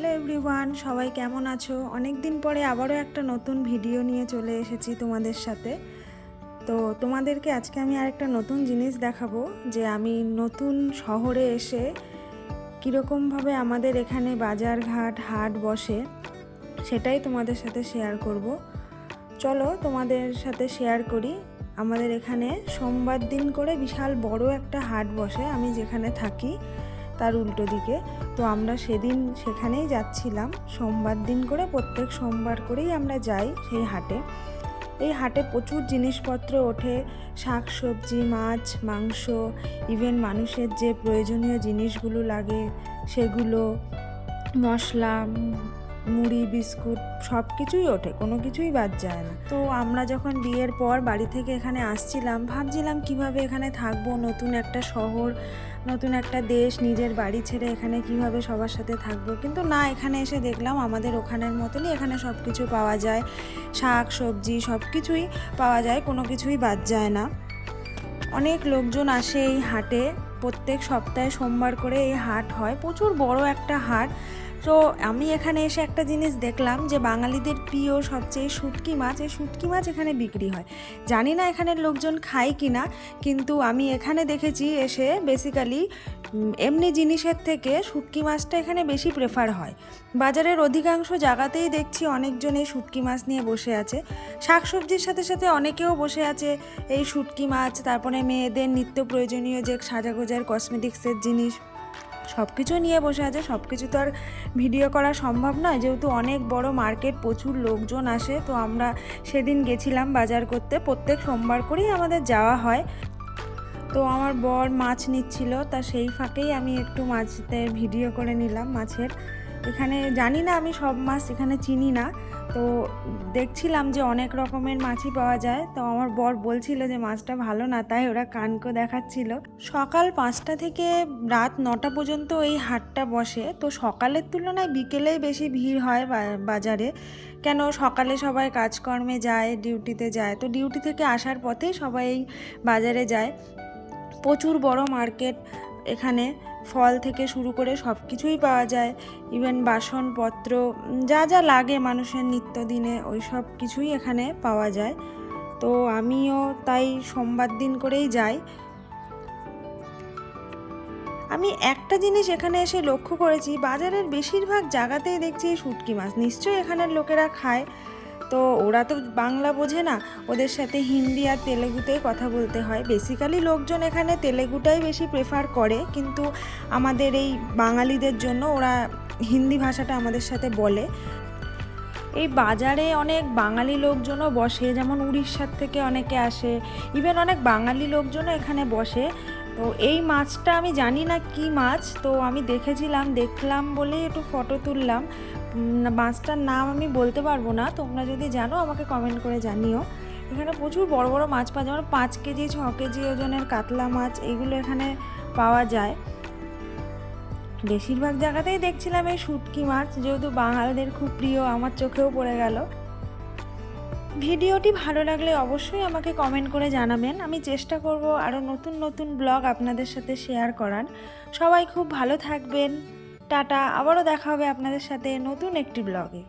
Hello everyone, সবাই কেমন আছো? অনেক দিন পরে আবারও একটা নতুন ভিডিও নিয়ে চলে এসেছি তোমাদের সাথে। তো তোমাদেরকে আজকে আমি আরেকটা নতুন জিনিস দেখাবো, যে আমি নতুন শহরে এসে কীরকমভাবে আমাদের এখানে বাজারঘাট হাট বসে সেটাই তোমাদের সাথে শেয়ার করব। চলো তোমাদের সাথে শেয়ার করি। আমাদের এখানে সোমবার দিন করে বিশাল বড় একটা হাট বসে, আমি যেখানে থাকি তার উল্টো দিকে। তো আমরা সেদিন সেখানেই যাচ্ছিলাম। সোমবার দিন করে প্রত্যেক সোমবার করেই আমরা যাই সেই হাটে। এই হাটে প্রচুর জিনিসপত্র ওঠে, শাক সবজি, মাছ, মাংস, ইভেন মানুষের যে প্রয়োজনীয় জিনিসগুলো লাগে সেগুলো, মশলা, মুড়ি, বিস্কুট সব কিছুই ওঠে, কোনো কিছুই বাদ যায় না। তো আমরা যখন বিয়ের পর বাড়ি থেকে এখানে আসছিলাম, ভাবছিলাম কিভাবে এখানে থাকবো, নতুন একটা শহর, নতুন একটা দেশ, নিজের বাড়ি ছেড়ে এখানে কিভাবে সবার সাথে থাকবো। কিন্তু না, এখানে এসে দেখলাম আমাদের ওখানের মতনই এখানে সব কিছু পাওয়া যায়, শাক সবজি সব কিছুই পাওয়া যায়, কোনো কিছুই বাদ যায় না। অনেক লোকজন আসে এই হাটে, প্রত্যেক সপ্তাহে সোমবার করে এই হাট হয়, প্রচুর বড় একটা হাট। তো আমি এখানে এসে একটা জিনিস দেখলাম, যে বাঙালিদের প্রিয় সবচেয়ে শুটকি মাছ, এই শুটকি মাছ এখানে বিক্রি হয়। জানি না এখানের লোকজন খায় কি না, কিন্তু আমি এখানে দেখেছি এসে বেসিক্যালি এমনি জিনিসের থেকে শুটকি মাছটা এখানে বেশি প্রেফার হয়। বাজারের অধিকাংশ জায়গাতেই দেখছি অনেকজন এই শুটকি মাছ নিয়ে বসে আছে। শাকসবজির সাথে সাথে অনেকেও বসে আছে এই শুটকি মাছ, তারপরে মেয়েদের নিত্য প্রয়োজনীয় যে সাজাগোজার কসমেটিক্সের জিনিস সব কিছু নিয়ে বসে আছে। সব কিছু তো আর ভিডিও করা সম্ভব নয়, যেহেতু অনেক বড় মার্কেট, প্রচুর লোকজন আসে। তো আমরা সেদিন গেছিলাম বাজার করতে, প্রত্যেক সোমবার করেই আমাদের যাওয়া হয়। তো আমার বর মাছ নিচ্ছিল, তা সেই ফাঁকেই আমি একটু মাছের ভিডিও করে নিলাম মাছের। এখানে জানি না, আমি সব মাছ এখানে চিনি না, তো দেখছিলাম যে অনেক রকমের মাছই পাওয়া যায়। তো আমার বর বলছিল যে মাছটা ভালো না, তাই ওরা কানকো দেখাচ্ছিল। সকাল 5টা থেকে রাত 9টা পর্যন্ত এই হাটটা বসে। তো সকালের তুলনায় বিকেলেই বেশি ভিড় হয় বাজারে, কেন সকালে সবাই কাজকর্মে যায়, ডিউটিতে যায়। তো ডিউটি থেকে আসার পথেই সবাই এই বাজারে যায়। প্রচুর বড় মার্কেট এখানে, ফল থেকে শুরু করে সব কিছুই পাওয়া যায়, ইভেন বাসনপত্র যা যা লাগে মানুষের নিত্যদিনে ওই সব কিছুই এখানে পাওয়া যায়। তো আমিও তাই সোমবার দিন করেই যাই। আমি একটা জিনিস এখানে এসে লক্ষ্য করেছি, বাজারের বেশিরভাগ জায়গাতেই দেখছি শুটকি মাছ। নিশ্চয়ই এখানের লোকেরা খায়, তো ওরা তো বাংলা বোঝে না, ওদের সাথে হিন্দি আর তেলেগুতেই কথা বলতে হয়। বেসিক্যালি লোকজন এখানে তেলেগুটাই বেশি প্রেফার করে, কিন্তু আমাদের এই বাঙালিদের জন্য ওরা হিন্দি ভাষাটা আমাদের সাথে বলে। এই বাজারে অনেক বাঙালি লোকজনও বসে, যেমন উড়িষ্যার থেকে অনেকে আসে, ইভেন অনেক বাঙালি লোকজনও এখানে বসে। তো এই মাছটা আমি জানি না কি মাছ, তো আমি দেখলাম বলেই একটু ফটো তুললাম। মাছটার নাম আমি বলতে পারবো না, তোমরা যদি জানো আমাকে কমেন্ট করে জানিও। এখানে প্রচুর বড় বড় মাছ পাওয়া যায়, যেমন 5 কেজি 6 কেজি ওজনের কাতলা মাছ, এগুলো এখানে পাওয়া যায়। বেশিরভাগ জায়গাতেই দেখছিলাম এই শুটকি মাছ, যেহেতু বাঙালিদের খুব প্রিয়, আমার চোখেও পড়ে গেল। ভিডিওটি ভালো লাগলে অবশ্যই আমাকে কমেন্ট করে জানাবেন, আমি চেষ্টা করব আরও নতুন নতুন ব্লগ আপনাদের সাথে শেয়ার করার। সবাই খুব ভালো থাকবেন, টাটা, আবারও দেখা হবে আপনাদের সাথে নতুন একটি ব্লগে।